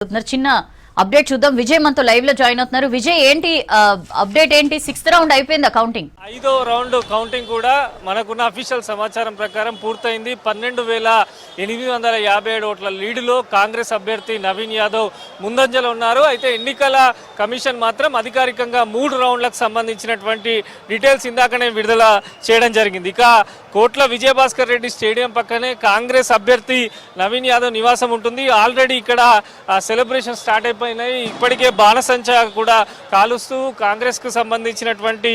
చిన్న అప్డేట్ చూద్దాం. విజయ్ మనతో లైవ్ లో జాయిన్ అవుతున్నారు. విజయ్ ఏంటి అప్డేట్ ఏంటి? 6th రౌండ్ అయిపోయింది కౌంటింగ్. 5వ రౌండ్ కౌంటింగ్ కూడా మనకున్న అఫీషియల్ సమాచారం ప్రకారం పూర్తయింది. 12,857 ఓట్ల లీడులో కాంగ్రెస్ అభ్యర్థి నవీన్ యాదవ్ ముందంజలో ఉన్నారు. అయితే ఎన్నికల కమిషన్ మాత్రం అధికారికంగా 3 రౌండ్లకు సంబంధించినటువంటి డీటెయిల్స్ ఇందాకనే విడుదల చేయడం జరిగింది. ఇక కోట్ల విజయభాస్కర్ రెడ్డి స్టేడియం పక్కనే కాంగ్రెస్ అభ్యర్థి నవీన్ యాదవ్ నివాసం ఉంటుంది. ఆల్రెడీ ఇక్కడ సెలబ్రేషన్ స్టార్ట్ అయిపోయినాయి. ఇప్పటికే బాణసంచా కూడా కాలుస్తూ కాంగ్రెస్ కు సంబంధించినటువంటి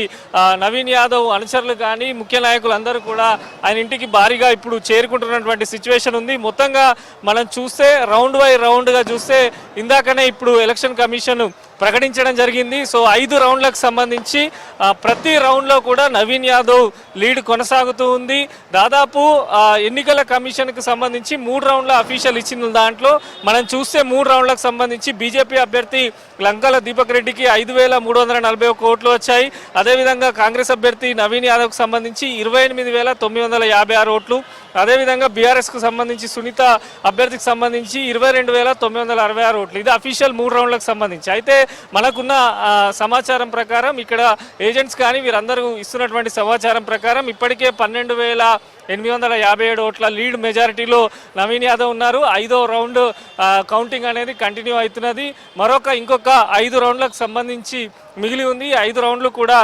నవీన్ యాదవ్ అనుచరులు కానీ ముఖ్య నాయకులు అందరూ కూడా ఆయన ఇంటికి భారీగా ఇప్పుడు చేరుకుంటున్నటువంటి సిచ్యువేషన్ ఉంది. మొత్తంగా మనం చూస్తే రౌండ్ బై రౌండ్ గా చూస్తే ఇందాకనే ఇప్పుడు ఎలక్షన్ కమిషన్ ప్రకటించడం జరిగింది. సో 5 రౌండ్లకు సంబంధించి ప్రతి రౌండ్లో కూడా నవీన్ యాదవ్ లీడ్ కొనసాగుతూ ఉంది. దాదాపు ఎన్నికల కమిషన్కి సంబంధించి 3 రౌండ్ల అఫీషియల్ ఇచ్చిన దాంట్లో మనం చూస్తే 3 రౌండ్లకు సంబంధించి బీజేపీ అభ్యర్థి లంకల దీపక్ రెడ్డికి 5,341 ఓట్లు వచ్చాయి. అదేవిధంగా కాంగ్రెస్ అభ్యర్థి నవీన్ యాదవ్కి సంబంధించి 28,956 ఓట్లు. అదేవిధంగా బీఆర్ఎస్కు సంబంధించి సునీత అభ్యర్థికి సంబంధించి 22,966 ఓట్లు. ఇది అఫీషియల్ 3 రౌండ్లకు సంబంధించి. అయితే మనకున్న సమాచారం ప్రకారం ఇక్కడ ఏజెంట్స్ కానీ వీరందరూ ఇస్తున్నటువంటి సమాచారం ప్రకారం ఇప్పటికే 12,857 ఓట్ల లీడ్ మెజారిటీలో నవీన్ యాదవ్ ఉన్నారు. 5వ రౌండ్ కౌంటింగ్ అనేది కంటిన్యూ అవుతున్నది. ఇంకొక 5 రౌండ్లకు సంబంధించి మిగిలి ఉంది. 5 రౌండ్లు కూడా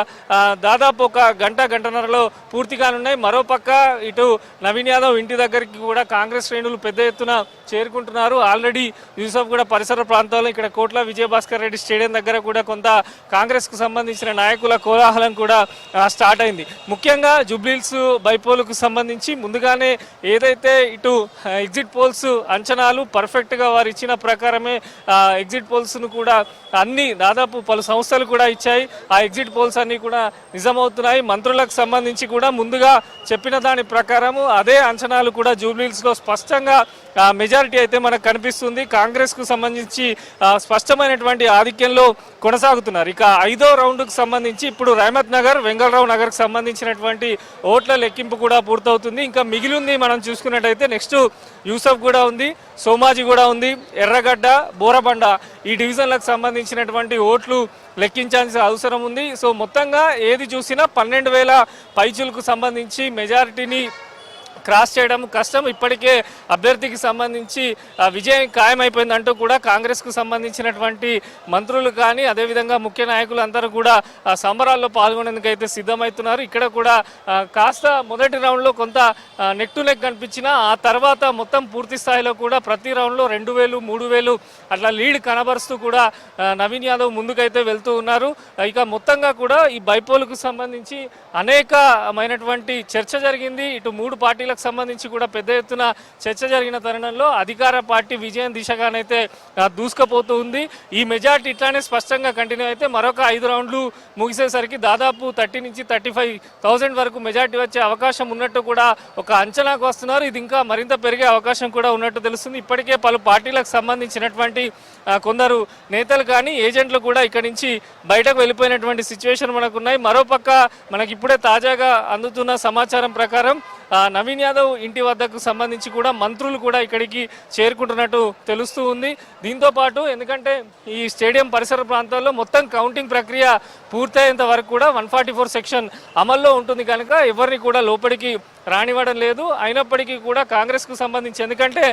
దాదాపు ఒక గంటన్నరలో పూర్తి కానున్నాయి. మరోపక్క ఇటు నవీన్ యాదవ్ ఇంటి దగ్గరికి కూడా కాంగ్రెస్ శ్రేణులు పెద్ద ఎత్తున చేరుకుంటున్నారు. ఆల్రెడీ యూసఫ్గూడ పరిసర ప్రాంతాల్లో ఇక్కడ కోట్ల విజయభాస్కర్ రెడ్డి స్టేడియం దగ్గర కూడా కొంత కాంగ్రెస్కు సంబంధించిన నాయకుల కోలాహలం కూడా స్టార్ట్ అయింది. ముఖ్యంగా జూబ్లీహిల్స్ బైపోల్కు సంబంధించి ముందుగానే ఏదైతే ఇటు ఎగ్జిట్ పోల్స్ అంచనాలు పర్ఫెక్ట్గా వారు ఇచ్చిన ప్రకారమే ఎగ్జిట్ పోల్స్ను కూడా అన్ని దాదాపు పలు సంస్థలు కూడా ఇచ్చాయి. ఆ ఎగ్జిట్ పోల్స్ అన్ని కూడా నిజమవుతున్నాయి. మంత్రులకు సంబంధించి కూడా ముందుగా చెప్పిన దాని ప్రకారము అదే అంచనాలు కూడా జూబ్లీహిల్స్లో స్పష్టంగా మెజారిటీ అయితే మనకు కనిపిస్తుంది. కాంగ్రెస్కు సంబంధించి స్పష్టమైనటువంటి ఆధిక్యంలో కొనసాగుతున్నారు. ఇక 5వ రౌండ్కు సంబంధించి ఇప్పుడు రహమత్ నగర్, వెంగళరావు నగర్కు సంబంధించినటువంటి ఓట్ల లెక్కింపు కూడా పూర్తవుతుంది. ఇంకా మిగిలి ఉంది మనం చూసుకున్నట్టయితే నెక్స్ట్ యూసఫ్ కూడా ఉంది, సోమాజీ కూడా ఉంది, ఎర్రగడ్డ, బోరబండ ఈ డివిజన్లకు సంబంధించినటువంటి ఓట్లు లెక్కించాల్సిన అవసరం ఉంది. సో మొత్తంగా ఏది చూసినా 12,000 పైచులకు సంబంధించి మెజారిటీని క్రాస్ చేయడం కష్టం. ఇప్పటికే అభ్యర్థికి సంబంధించి విజయం ఖాయమైపోయిందంటూ కూడా కాంగ్రెస్కు సంబంధించినటువంటి మంత్రులు కానీ అదేవిధంగా ముఖ్య నాయకులు అందరూ కూడా సంబరాల్లో పాల్గొనేందుకు అయితే సిద్ధమవుతున్నారు. ఇక్కడ కూడా కాస్త మొదటి రౌండ్లో కొంత నెక్ టు నెక్ కనిపించినా ఆ తర్వాత మొత్తం పూర్తి స్థాయిలో కూడా ప్రతి రౌండ్లో 2,000, 3,000 అట్లా లీడ్ కనబరుస్తూ కూడా నవీన్ యాదవ్ ముందుకైతే వెళ్తూ ఉన్నారు. ఇక మొత్తంగా కూడా ఈ బైపోల్కు సంబంధించి అనేకమైనటువంటి చర్చ జరిగింది. ఇటు 3 పార్టీల సంబంధించి కూడా పెద్ద ఎత్తున చర్చ జరిగిన తరుణంలో అధికార పార్టీ విజయం దిశగానైతే దూసుకుపోతూ ఉంది. ఈ మెజార్టీ ఇట్లానే స్పష్టంగా కంటిన్యూ అయితే మరొక 5 రౌండ్లు ముగిసేసరికి దాదాపు 30,000 నుంచి 35,000 వరకు మెజార్టీ వచ్చే అవకాశం ఉన్నట్టు కూడా ఒక అంచనాకు వస్తున్నారు. ఇది ఇంకా మరింత పెరిగే అవకాశం కూడా ఉన్నట్టు తెలుస్తుంది. ఇప్పటికే పలు పార్టీలకు సంబంధించినటువంటి కొందరు నేతలు కానీ ఏజెంట్లు కూడా ఇక్కడి నుంచి బయటకు వెళ్ళిపోయినటువంటి సిచ్యువేషన్ మనకున్నాయి. మరోపక్క మనకి ఇప్పుడే తాజాగా అందుతున్న సమాచారం ప్రకారం నవీన్ యాదవ్ ఇంటి వద్దకు సంబంధించి కూడా మంత్రులు కూడా ఇక్కడికి చేరుకుంటున్నట్టు తెలుస్తూ ఉంది. దీంతో పాటు ఎందుకంటే ఈ స్టేడియం పరిసర ప్రాంతాల్లో మొత్తం కౌంటింగ్ ప్రక్రియ పూర్తయ్యేంత వరకు కూడా 144 సెక్షన్ అమల్లో ఉంటుంది కనుక ఎవరిని కూడా లోపలికి రానివ్వడం లేదు. అయినప్పటికీ కూడా కాంగ్రెస్కు సంబంధించి ఎందుకంటే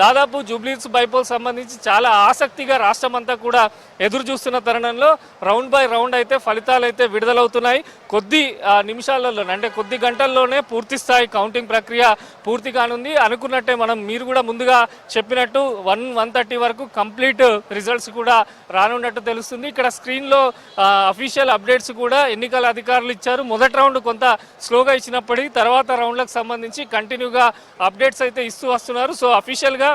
దాదాపు జూబ్లీహిల్స్ బైపోల్ సంబంధించి చాలా ఆసక్తిగా రాష్ట్రం అంతా కూడా ఎదురు చూస్తున్న తరుణంలో రౌండ్ బై రౌండ్ అయితే ఫలితాలు అయితే విడుదలవుతున్నాయి. కొద్ది నిమిషాలలోనే అంటే కొద్ది గంటల్లోనే పూర్తి స్థాయి కౌంటింగ్ ప్రక్రియ పూర్తి కానుంది. అనుకున్నట్టే మీరు కూడా ముందుగా చెప్పినట్టు 130 వరకు కంప్లీట్ రిజల్ట్స్ కూడా రానున్నట్టు తెలుస్తుంది. ఇక్కడ స్క్రీన్లో అఫీషియల్ అప్డేట్స్ కూడా ఎన్నికల అధికారులు ఇచ్చారు. మొదటి రౌండ్ కొంత స్లోగా ఇచ్చినప్పటికీ తర్వాత రౌండ్లకు సంబంధించి కంటిన్యూగా అప్డేట్స్ అయితే ఇస్తూ వస్తున్నారు. సో అఫీషియల్గా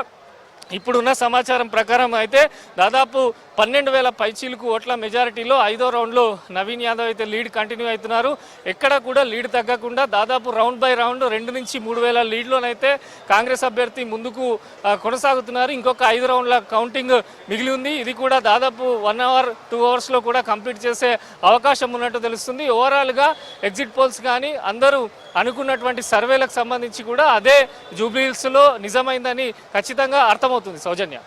ఇప్పుడున్న సమాచారం ప్రకారం అయితే దాదాపు 12,000 పైచీలకు ఓట్ల మెజారిటీలో 5వ రౌండ్లో నవీన్ యాదవ్ అయితే లీడ్ కంటిన్యూ అవుతున్నారు. ఎక్కడ కూడా లీడ్ తగ్గకుండా దాదాపు రౌండ్ బై రౌండ్ 2,000 నుంచి 3,000 లీడ్లోనైతే కాంగ్రెస్ అభ్యర్థి ముందుకు కొనసాగుతున్నారు. ఇంకొక 5 రౌండ్ల కౌంటింగ్ మిగిలి ఉంది. ఇది కూడా దాదాపు 1 అవర్ 2 అవర్స్లో కూడా కంప్లీట్ చేసే అవకాశం ఉన్నట్టు తెలుస్తుంది. ఓవరాల్గా ఎగ్జిట్ పోల్స్ కానీ అందరూ అనుకున్నటువంటి సర్వేలకు సంబంధించి కూడా అదే జూబ్లీహిల్స్లో నిజమైందని ఖచ్చితంగా అర్థమవుతుంది. సౌజన్య.